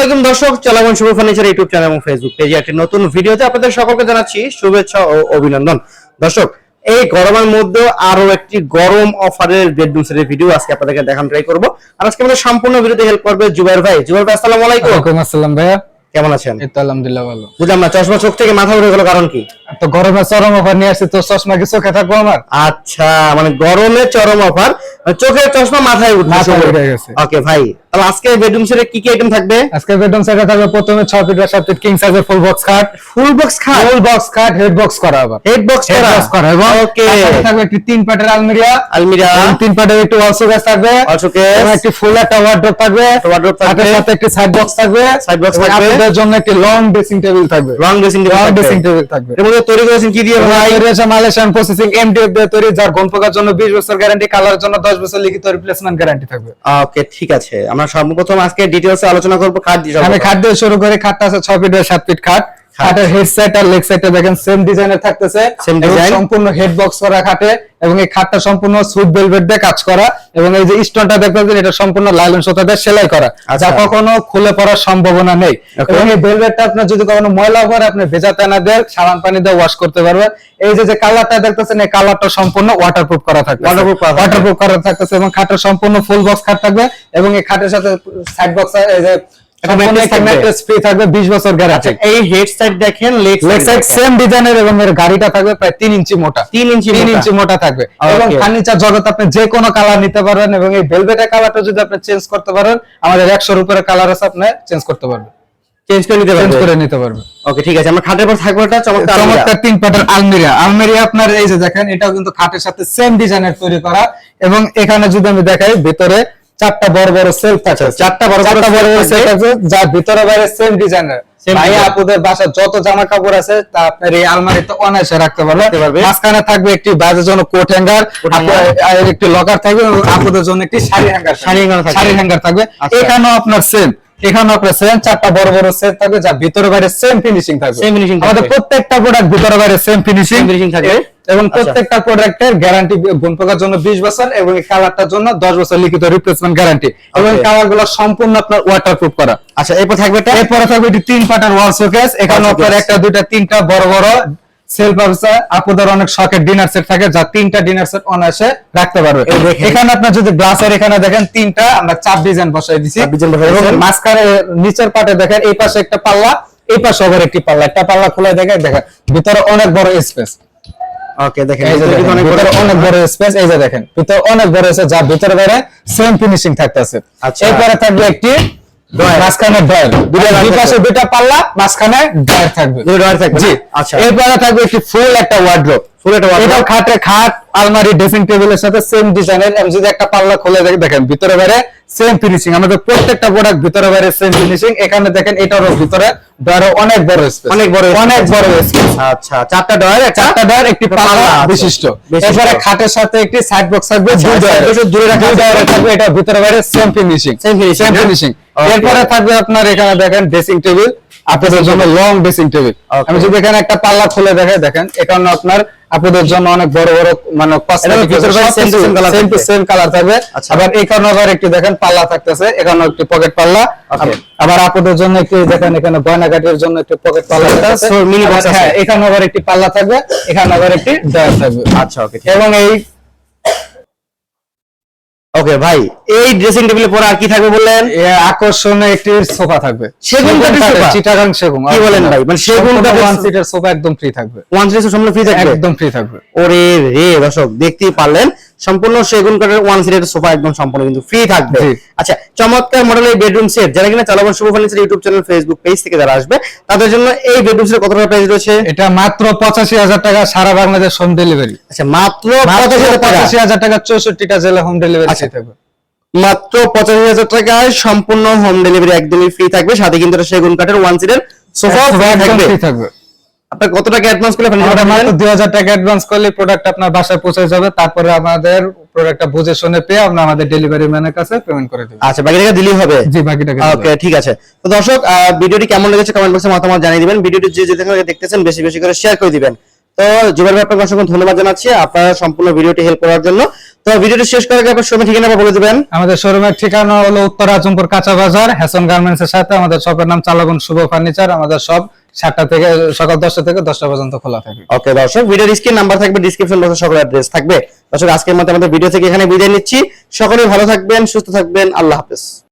আলাইকুম দর্শক, চলাগন শুভ furniture YouTube channel এবং ফেসবুক পেজে একটি নতুন ভিডিওতে আপনাদের সকলকে জানাচ্ছি শুভেচ্ছা ও অভিনন্দন। দর্শক, এই গরমের মধ্যে আরো একটি গরম অফারের বেডরুম সেটের ভিডিও আজকে আপনাদেরকে দেখানো ট্রাই করব। আর আজকে আমাদের সম্পূর্ণ ভিডিওতে হেল্প করবে জুবাইর ভাই। জুবাইর ভাই, আসসালামু আলাইকুম। ওয়ালাইকুম আসসালাম ভাইয়া, কেমন আছেন? এই তো আলহামদুলিল্লাহ ভালো। বুঝলাম না, চশমা চোখ থেকে মাথা উঠে গেল, কারণ কি? তো গরমে চরম অফার নিয়ে আসছে, তো চশমা কি চোখে থাকবো আমার? আচ্ছা, মানে গরমে চরম অফার, চোখের চশমা মাথায় উঠে গেছে। ওকে ভাই, তাহলে আজকে বেডরুম সেটে কি কি আইটেম থাকবে? আজকে বেডরুম সেটে থাকবে প্রথমে 6 ফিট বাই 7 ফিট কিং সাইজের ফুল বক্স খাট। ফুল বক্স খাট, হেড বক্স করা আবার হেড বক্স করা এবং ওকে, সাথে থাকবে একটি 3 পাটের আলমিরা এবং 3 পাটের একটু ওয়াল শোকেস থাকবে, এবং একটি ফুল একটা ওয়ার্ডরোব থাকবে, সাথে একটি সাইড বক্স থাকবে, আপনাদের জন্য একটি লং ড্রেসিং টেবিল থাকবে। এর মধ্যে তৈরি করেছেন কি দিয়ে ভাই? মালয়েশিয়ান প্রসেসিং এমডিএফ দিয়ে তৈরি, যার গুণ পোকার জন্য 20 বছর গ্যারান্টি, কালারের জন্য 10 বছর লিখিত রিপ্লেসমেন্ট গ্যারান্টি থাকবে। ওকে, ঠিক আছে। আমরা সর্বপ্রথম আজকে ডিটেইলসে আলোচনা করব খাট দিয়ে। আমি খাট দিয়ে শুরু করি। খাটটা আছে 6 ফিট বাই 7 ফিট খাট। খাটের হেড সাইড আর লেগ সাইডটা দেখেন সেম ডিজাইনের থাকতেছে, সম্পূর্ণ হেড বক্স করা খাটে, এবং এই খাটটা সম্পূর্ণ সুইট ভেলভেট দিয়ে কাজ করা, এবং এই যে স্টোনটা দেখতেছেন এটা সম্পূর্ণ লাইলন সুতা দিয়ে সেলাই করা, যা কখনো খুলে পড়ার সম্ভাবনা নেই। এবং এই ভেলভেটটা আপনি যদি কখনো ময়লা পড়ে আপনি ভেজাতে না দিয়ে সাবান পানি দিয়ে ওয়াশ করতে পারবেন। এই যে কালারটা দেখতেছেন, এই কালারটা সম্পূর্ণ ওয়াটারপ্রুফ করা থাকবে, ওয়াটারপ্রুফ করা থাকতেছে, এবং খাটের সম্পূর্ণ ফুল বক্স খাট থাকবে, এবং এই খাটের সাথে সাইড বক্স এই যে থাকবে 20 বছর গ্যারান্টি। এই হেড সাইড দেখেন, লেগ সাইড সেম ডিজাইনের, এবং এর গাড়িটা থাকবে প্রায় 3 ইঞ্চি মোটা, 3 ইঞ্চি মোটা থাকবে। এবং ফার্নিচার জগৎ আপনি যে কোনো কালার নিতে পারবেন, এবং এই ভেলভেটের কালারটা যদি আপনি চেঞ্জ করতে পারেন, আমাদের 100 এর উপরে কালার আছে, আপনি চেঞ্জ করতে পারবেন, চেঞ্জ করে নিতে পারবেন। ওকে, ঠিক আছে। আমরা খাটের পর থাকবে একটা চমৎকার 3 পাটের আলমিরা আপনার এই যে দেখেন, এটাও কিন্তু খাটের সাথে সেম ডিজাইনের তৈরি করা, এবং এখানে যদি আমি দেখাই ভিতরে 4টা বড় বড় সেলফ আছে, 4টা বড় বড় সেলফ আছে, যার ভিতরে বাইরে সেম ডিজাইনের। ভাই আপুদের বাসায় যত জামা কাপড় আছে তা আপনার এই আলমারিতে অনায়াসে রাখতে পারবে। মাঝখানে থাকবে একটি বাজের জন্য কোট হ্যাঙ্গার, আর একটি লকার থাকবে, এবং আপুদের জন্য একটি শাড়ি হ্যাঙ্গার থাকবে। এখানেও আপনার সেম, এখানে আপনার সেম 4টা বড় বড় সেট থাকবে, যা ভিতরে বাইরে সেম ফিনিশিং থাকবে। আমাদের প্রত্যেকটা প্রোডাক্ট ভিতরে বাইরে সেম ফিনিশিং থাকবে, এবং প্রত্যেকটা প্রোডাক্টের গ্যারান্টি গুণ পোকার জন্য 20 বছর, এবং এই কালারটার জন্য 10 বছর লিখিত রিপ্লেসমেন্ট গ্যারান্টি, এবং কালারগুলো সম্পূর্ণ আপনার ওয়াটারপ্রুফ করা। আচ্ছা, এরপর থাকবে এটি 3 পাটার ওয়াল শোকেস। এখানে আপনার একটা দুইটা তিনটা বড় বড় সেলফ আছে। আপুদের অনেক শখের ডিনার সেট থাকে, যা 3টা ডিনার সেট অনায়াসে রাখতে পারবে। এখানে আপনার যদি গ্লাসের এখানে দেখেন 3টা আমরা চাপ ডিজাইন বসাই দিছি, এবং মাঝখানে নিচের পাটে দেখেন এই পাশে একটা পাল্লা, এই পাশে আবার একটি পাল্লা, একটা পাল্লা খোলা দেখেন ভিতরে অনেক বড় স্পেস। ওকে, দেখেন অনেক বড় স্পেস, এই যে দেখেন ভিতরে অনেক বড় আছে, যা ভিতরে বাইরে সেম ফিনিশিং থাকতেছে। এরপরে থাকবে একটি মাঝখানে ডয়ার, দুই পাশে দুইটা পাল্লা, মাঝখানে ডয়ার থাকবে। জি, আচ্ছা। এরপরে থাকবে একটি ফুল একটা ওয়ার্ডরোব। এটা খাট আলমারি ড্রেসিং টেবিলের সাথে সেম ডিজাইনের, যদি একটা পাল্লা খুলে দেখেন ভিতরে বাইরে সেম ফিনিশিং। আমাদের প্রত্যেকটা প্রোডাক্ট ভিতরে বাইরে সেম ফিনিশিং। এখানে দেখেন এটারও ভিতরে ডয়ারও অনেক বড় স্পেস, অনেক বড় স্পেস। আচ্ছা, 4টা ডয়ার একটি পাল্লা বিশিষ্ট। এরপরে খাটের সাথে একটি সাইড বক্স থাকবে, দূরে ডয়ার থাকবে, এটা ভিতরে বাইরে সেম ফিনিশিং। এরপরে থাকবে আপনার এখানে দেখেন ড্রেসিং টেবিল, আপনাদের জন্য লং ড্রেসিং টেবিল। আমি যদি এখানে একটা পাল্লা খুলে দেখেন এখানে আপনার আপনাদের জন্য অনেক বড় বড় মানে সেম কালার থাকবে। আবার এখানে আবার একটু দেখেন পাল্লা থাকতেছে, এখানে একটি পকেট পাল্লা। আবার আপনাদের জন্য একটু দেখেন এখানে গয়নাঘাটের জন্য একটি পকেট পাল্লা আছে, হ্যাঁ, এখানে আবার একটি পাল্লা থাকবে, এখানে আবার একটি ডয়ার থাকবে। আচ্ছা, ওকে। এবং এই ওকে ভাই, এই ড্রেসিং টেবিলের পরে আর কি থাকবে বললেন? আকর্ষণীয় একটি সোফা থাকবে, সেগুন কাঠের সোফা, চিটাগাং সেগুন। কি বলেন ভাই, মানে সেগুন কাঠের 1 সিটের সোফা একদম ফ্রি থাকবে, 1 সিটের সম্পূর্ণ ফ্রি থাকবে, একদম ফ্রি থাকবে। ওরে রে দর্শক, দেখতেই পারলেন সম্পূর্ণ সেগুন কাঠের 1 সিটের সোফা একদম সম্পূর্ণ কিন্তু ফ্রি থাকবে। আচ্ছা, চমৎকার মডেলের বেডরুম সেট যারা কিনা চালাবেন Shubho furniture YouTube channel Facebook page থেকে যারা আসবে তাদের জন্য এই বেডরুম সেট কত টাকা প্রাইস রয়েছে? এটা মাত্র 85,000 টাকা, সারা বাংলাদেশ হোম ডেলিভারি। আচ্ছা, মাত্র 85,000 টাকা, 64টা জেলা হোম ডেলিভারি থাকবে। মাত্র 85,000 টাকায় সম্পূর্ণ হোম ডেলিভারি একদমই ফ্রি থাকবে, সাথে কিন্তু সেগুন কাঠের 1 সিটের সোফা থাকবে। আপনার কত টাকা অ্যাডভান্স করলে আমরা মাত্র 2000 টাকা অ্যাডভান্স করলে প্রোডাক্ট আপনার বাসায় পৌঁছে যাবে। তারপরে আমাদের প্রোডাক্টটা বুঝে শুনে পেয়ে আমরা আমাদের ডেলিভারি ম্যানের কাছে পেমেন্ট করে দেব। আচ্ছা, বাকি টাকা দিলেই হবে? জি, বাকি টাকা। ওকে, ঠিক আছে। তো দর্শক, ভিডিওটি কেমন লেগেছে কমেন্ট বক্সে মতামত জানিয়ে দিবেন। ভিডিওটি যে যেখানে দেখতেছেন বেশি বেশি করে শেয়ার করে দিবেন। তো জুবাইর ভাই, আপনাকে অসংখ্য ধন্যবাদ জানাচ্ছি আপনারা সম্পূর্ণ ভিডিওটি হেল্প করার জন্য। তো ভিডিওটা শেষ করার আগে আপনার শোরুমের ঠিকানা বলে দিবেন। আমাদের শোরুমের ঠিকানা হলো উত্তর আজমপুর কাঁচা বাজার, হ্যাসন গার্মেন্টস এর সাথে। আমাদের শপের নাম চালাগুন শুভ ফার্নিচার। আমাদের সব 7টা থেকে সকাল 10টা থেকে 10টা পর্যন্ত খোলা থাকে। ওকে দর্শক, ভিডিওর স্ক্রিন নাম্বার থাকবে, ডিসক্রিপশন বক্সে সকল অ্যাড্রেস থাকবে। দর্শক আজকের মতো আমাদের ভিডিও থেকে এখানে বিদায় নিচ্ছি। সকলেই ভালো থাকবেন, সুস্থ থাকবেন, আল্লাহ হাফেজ।